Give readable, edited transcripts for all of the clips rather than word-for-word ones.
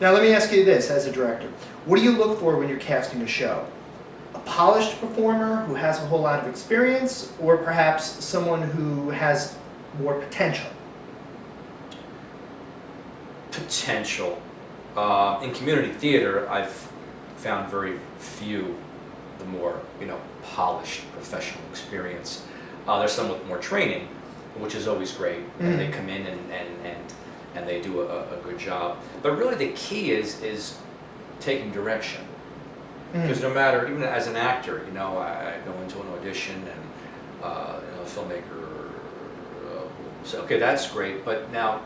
Now let me ask you this, as a director. What do you look for when you're casting a show? A polished performer who has a whole lot of experience, or perhaps someone who has more potential? Potential. In community theater, I've found very few the more, polished professional experience. There's some with more training, which is always great, and they come in and they do a good job. But really the key is taking direction. Because no matter, even as an actor, I go into an audition and the filmmaker will say, okay, that's great, but now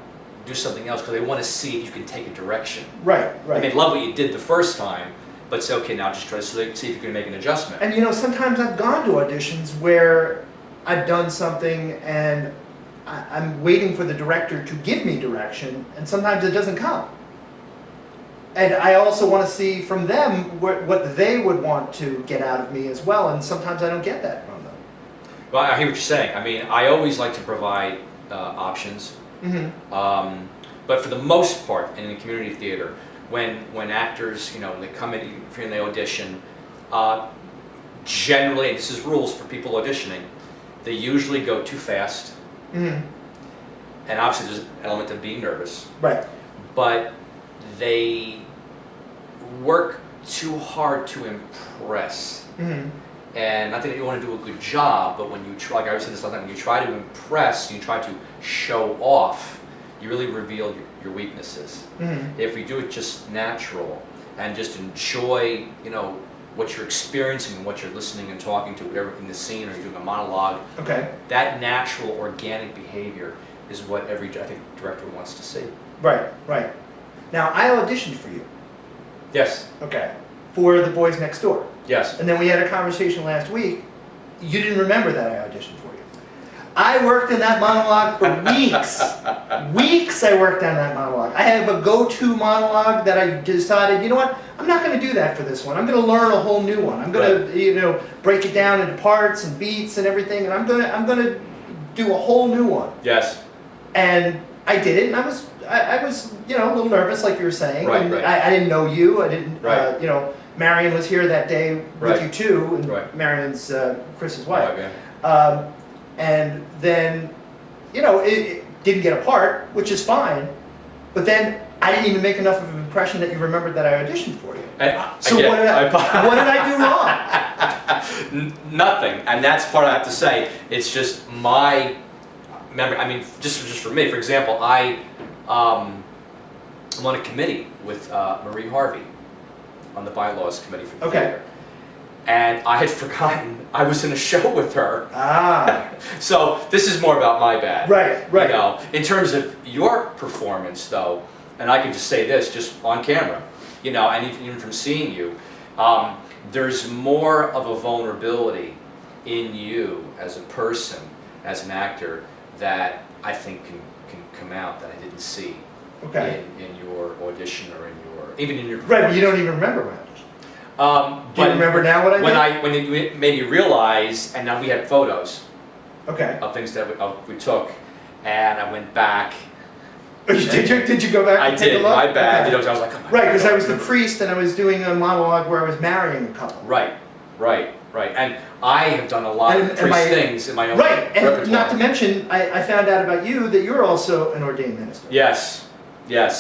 do something else, because they want to see if you can take a direction. Right, right. I mean, love what you did the first time, but say, okay, now just try to see if you can make an adjustment. And sometimes I've gone to auditions where I've done something and I'm waiting for the director to give me direction, and sometimes it doesn't come. And I also want to see from them what they would want to get out of me as well, and sometimes I don't get that from them. Well, I hear what you're saying. I mean, I always like to provide options. But for the most part, in the community theater, when actors, they come in, if you're in the audition, generally, and this is rules for people auditioning, they usually go too fast. And obviously there's an element of being nervous. Right. But they work too hard to impress. And not that you want to do a good job, but when you try, like I was saying this last time, when you try to impress, you try to show off, you really reveal your weaknesses. If you do it just natural and just enjoy, what you're experiencing and what you're listening and talking to, whatever in the scene, or you're doing a monologue, that natural, organic behavior is what I think, director wants to see. Right, right. Now, I auditioned for you. Yes. Okay. For The Boys Next Door. Yes. And then we had a conversation last week. You didn't remember that I auditioned for you. I worked in that monologue for weeks. Weeks I worked on that monologue. I have a go-to monologue that I decided, you know what, I'm not going to do that for this one. I'm going to learn a whole new one. I'm going to, break it down into parts and beats and everything, and I'm going to do a whole new one. Yes. And I did it, and I was a little nervous, like you were saying. Right, and right. I didn't know you. I didn't, Right. Marion was here that day with you too, and Right. Marion's Chris's wife. Yeah. And then, it didn't get a part, which is fine. But then I didn't even make enough of an impression that you remembered that I auditioned for you. So what did I do wrong? Nothing, and that's part I have to say. It's just my memory. I mean, just for me. For example, I'm on a committee with Marie Harvey on the bylaws committee for the theater. And I had forgotten I was in a show with her. So this is more about my bad. Right, right. In terms of your performance, though, and I can just say this, just on camera, and even from seeing you, there's more of a vulnerability in you as a person, as an actor, that I think can come out that I didn't see in your audition or even in your performance. Right, but you don't even remember my audition. Do you remember now what I did? When it made me realize, and now we had photos of things that we took, and I went back. Did you go back and take a look? My bad. I was like, oh my God. Right, because I was the priest and I was doing a monologue where I was marrying a couple. Right. And I have done a lot of priest things in my own repertoire. And not to mention, I found out about you that you're also an ordained minister. Yes.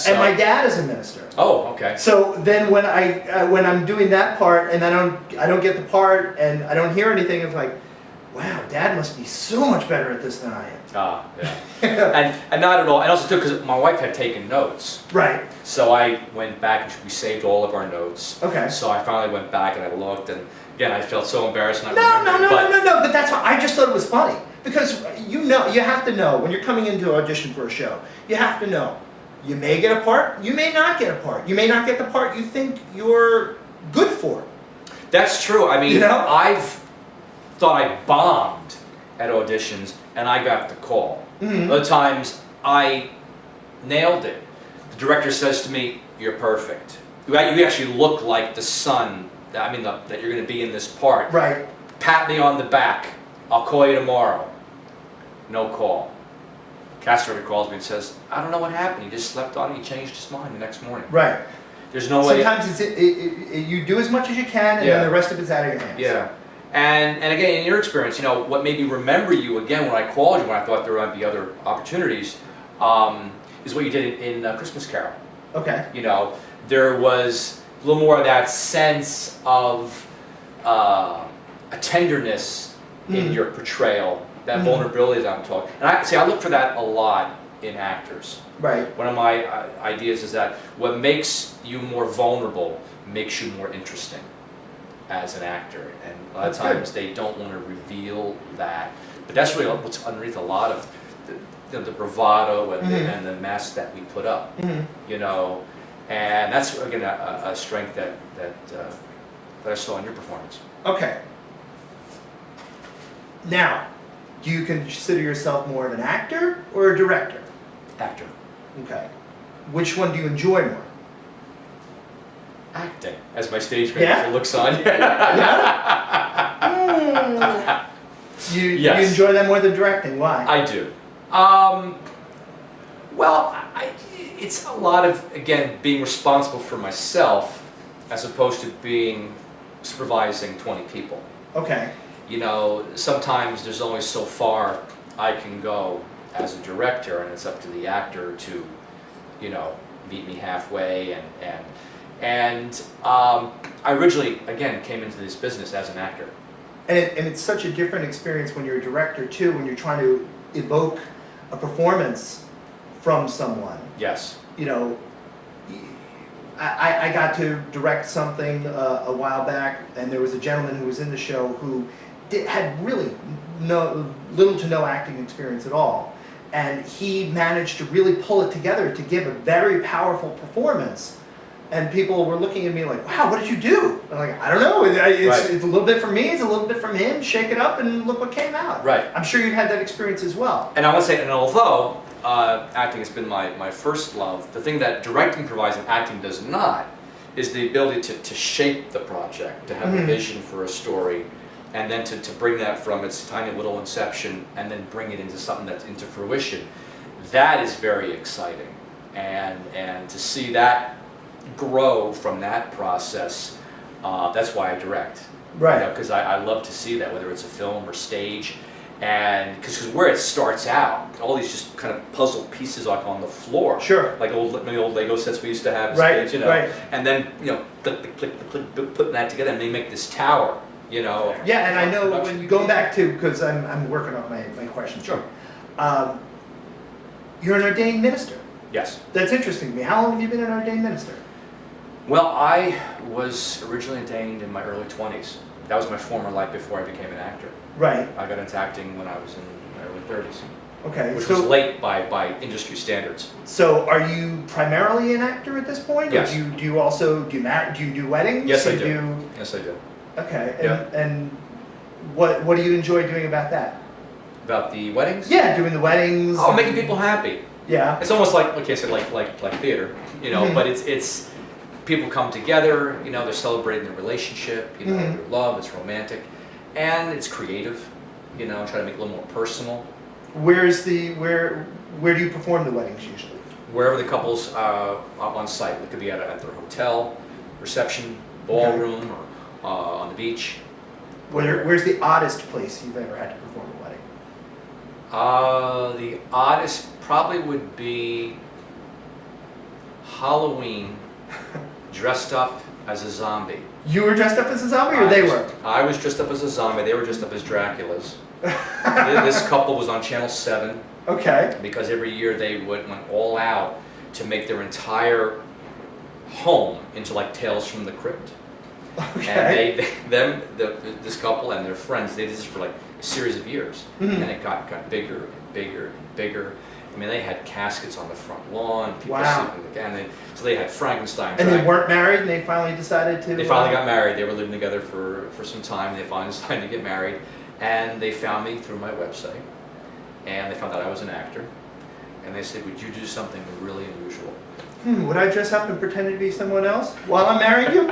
And my dad is a minister. Oh, okay. So then when I'm doing that part and I don't get the part and I don't hear anything, it's like, wow, Dad must be so much better at this than I am. Yeah. and not at all. And also too, because my wife had taken notes. Right. So I went back and we saved all of our notes. Okay. So I finally went back and I looked, and again I felt so embarrassed. No. But that's why I just thought it was funny, because you have to know when you're coming into audition for a show. You have to know. You may get a part, you may not get a part. You may not get the part you think you're good for. That's true. I mean, I've thought I bombed at auditions and I got the call. Other times I nailed it. The director says to me, "You're perfect. You actually look like the son. That you're going to be in this part. Right. Pat me on the back. I'll call you tomorrow." No call. Cast director calls me and says, "I don't know what happened. He just slept on it. He changed his mind the next morning." Right. There's no way. Sometimes you do as much as you can, and Yeah. then the rest of it's out of your hands. Yeah. And again, in your experience, you know, what made me remember you again when I called you, when I thought there might be other opportunities, is what you did in Christmas Carol. Okay. You know, there was a little more of that sense of a tenderness in your portrayal, that vulnerability that I'm talking. And I look for that a lot in actors. Right. One of my ideas is that what makes you more vulnerable makes you more interesting as an actor, and a lot of times they don't want to reveal that. But that's really what's underneath a lot of the bravado and the mask that we put up. You know, and that's again a strength that I saw in your performance. Okay. Now, do you consider yourself more of an actor or a director? Actor. Okay. Which one do you enjoy more? Acting, as my stage manager Yeah? looks on. You Yes. enjoy that more than directing. Why? I do. Well, it's a lot of, again, being responsible for myself as opposed to supervising 20 people. Okay. You know, sometimes there's only so far I can go as a director, and it's up to the actor to, you know, meet me halfway. And I originally, again, came into this business as an actor. And it's such a different experience when you're a director too, when you're trying to evoke a performance from someone. Yes. You know, I got to direct something a while back, and there was a gentleman who was in the show who had really little to no acting experience at all, and he managed to really pull it together to give a very powerful performance. And people were looking at me like, "Wow, what did you do?" I'm like, "I don't know. It's a little bit from me. It's a little bit from him. Shake it up, and look what came out." Right. I'm sure you've had that experience as well. And I want to say, and although acting has been my first love, the thing that directing provides and acting does not is the ability to shape the project, to have a vision for a story, and then to bring that from its tiny little inception and then bring it into something that's into fruition. That is very exciting. And to see that grow from that process, that's why I direct. Right. Because I love to see that, whether it's a film or stage. And because where it starts out, all these just kind of puzzle pieces like on the floor. Sure. Like many old Lego sets we used to have as Right, kids, you know. right. And then, you know, putting that together, and they make this tower, you know. Yeah, and I know Production. when going back to, because I'm working on my question. Sure. You're an ordained minister. Yes. That's interesting to me. How long have you been an ordained minister? Well, I was originally ordained in my early 20s. That was my former life before I became an actor. Right. I got into acting when I was in my early 30s, Okay. which was late by industry standards. So are you primarily an actor at this point? Yes. Or do you also do you do weddings? Yes, I You do. Yes, I do. Okay. And, Yeah. and what do you enjoy doing about that? About the weddings? Yeah, doing the weddings. Oh, making people happy. Yeah. It's almost like I said, like theater, you know. Mhm. But it's people come together, you know. They're celebrating their relationship, you know, Mhm. their love. It's romantic, and it's creative, you know. Try to make it a little more personal. Where do you perform the weddings usually? Wherever the couple's on site, it could be at their hotel, reception, ballroom, or on the beach. Where's the oddest place you've ever had to perform a wedding? The oddest probably would be Halloween, dressed up as a zombie. You were dressed up as a zombie, or they were? I was dressed up as a zombie. They were dressed up as Draculas. This couple was on Channel 7 Okay. because every year they went all out to make their entire home into like Tales from the Crypt. Okay. And this couple and their friends, they did this for like a series of years, and it got bigger and bigger and bigger. I mean, they had caskets on the front lawn, people Wow. sleeping, and so they had Frankenstein. And they Dracula. weren't married, and they finally decided to. They finally got married. They were living together for some time. They finally decided to get married, and they found me through my website, and they found out I was an actor, and they said, "Would you do something really unusual?" Would I dress up and pretend to be someone else while I'm marrying you?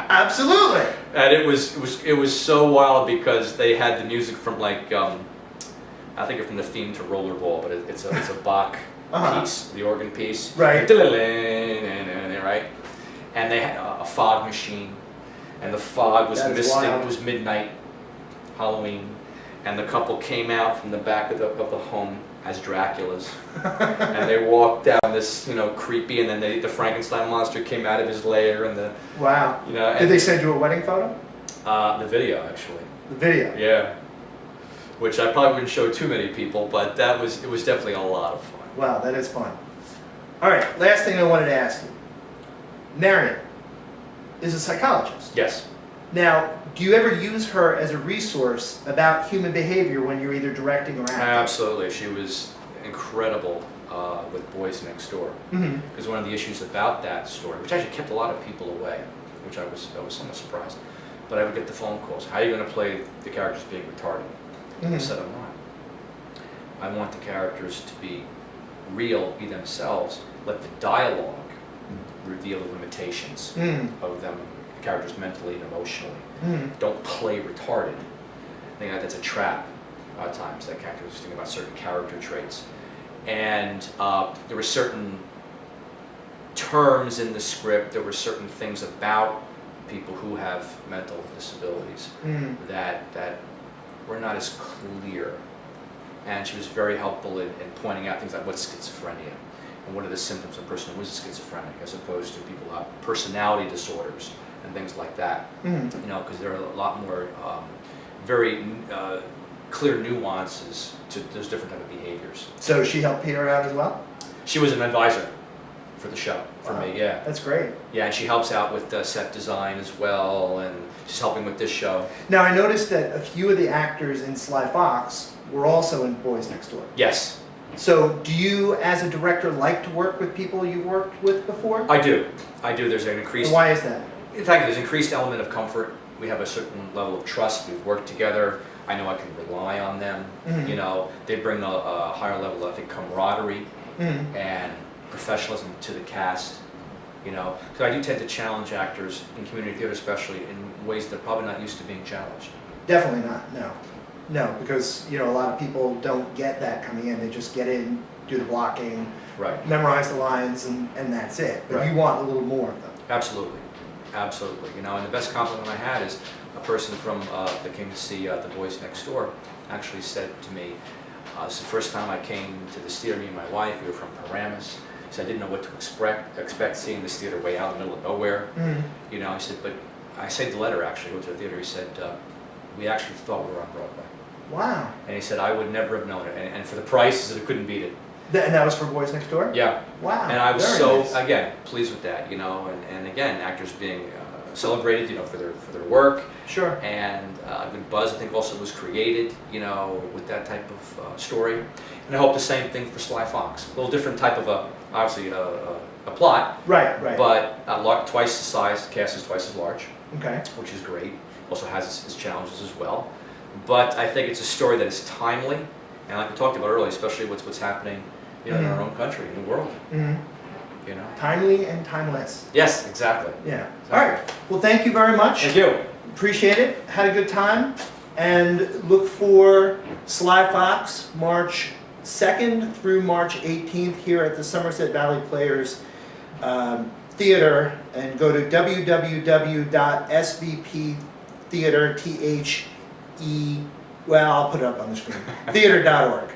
Absolutely. And it was so wild because they had the music from like I think from the theme to Rollerball, but it's a Bach Uh-huh. piece, the organ piece, Right. right? and they had a fog machine, and the fog was That is misting. wild. It was midnight, Halloween, and the couple came out from the back of the home as Draculas, and they walked down this, you know, creepy, and then the Frankenstein monster came out of his lair, and the, Wow. you know, and Did they send you a wedding photo? the video actually, The video. yeah, which I probably wouldn't show too many people, but it was definitely a lot of fun. Wow, that is fun. All right, last thing I wanted to ask you. Marion is a psychologist. Yes. Now, do you ever use her as a resource about human behavior when you're either directing or acting? Absolutely, she was incredible with Boys Next Door. Mm-hmm. Because one of the issues about that story, which actually kept a lot of people away, which I was somewhat surprised, but I would get the phone calls. How are you going to play the characters being retarded? I said, I'm not. I want the characters to be real, be themselves. Let the dialogue reveal the limitations of them, characters mentally and emotionally. Don't play retarded. I think that's a trap a lot of times, that characters think about certain character traits. And there were certain terms in the script, there were certain things about people who have mental disabilities that were not as clear. And she was very helpful in pointing out things like what's schizophrenia and what are the symptoms of a person who is schizophrenic, as opposed to people who have personality disorders and things like that. You know, because there are a lot more very clear nuances to those different type of behaviors. So she helped Peter out as well? She was an advisor for the show, for Wow. me, yeah. That's great. Yeah, and she helps out with set design as well, and she's helping with this show. Now, I noticed that a few of the actors in Sly Fox were also in Boys Next Door. Yes, So do you, as a director, like to work with people you've worked with before? I do. I do. There's an increased... And why is that? In fact, there's an increased element of comfort. We have a certain level of trust. We've worked together. I know I can rely on them. You know, they bring a higher level of, I think, camaraderie and professionalism to the cast. You know, because I do tend to challenge actors in community theater, especially in ways they're probably not used to being challenged. Definitely not, no. No, because, you know, a lot of people don't get that coming in. They just get in, do the blocking, Right. memorize the lines, and that's it. But Right. you want a little more of them. Absolutely. Absolutely. You know, and the best compliment I had is a person from that came to see The Boys Next Door actually said to me, this is the first time I came to this theater, me and my wife, we were from Paramus. He said, I didn't know what to expect seeing this theater way out in the middle of nowhere. You know, he said, but I saved the letter actually, went to the theater, he said, we actually thought we were on Broadway. Wow. And he said, I would never have known it. And for the price, he said, I couldn't beat it. And that was for Boys Next Door? Yeah. Wow. And I was very so, nice. again, pleased with that, you know, and again, actors being celebrated, you know, for their work. Sure. And a good buzz, I think, also was created, you know, with that type of story. And I hope the same thing for Sly Fox. A little different type of obviously a plot, Right, right. but twice the size, the cast is twice as large, Okay. which is great. Also has its challenges as well. But I think it's a story that is timely, and like we talked about earlier, especially what's happening, you know, in our own country, in the world, you know. Timely and timeless. Yes, exactly. Yeah. All right. Well, thank you very much. Thank you. Appreciate it. Had a good time. And look for Sly Fox March 2nd through March 18th here at the Somerset Valley Players Theater. And go to www.svptheater, well, I'll put it up on the screen, theater.org.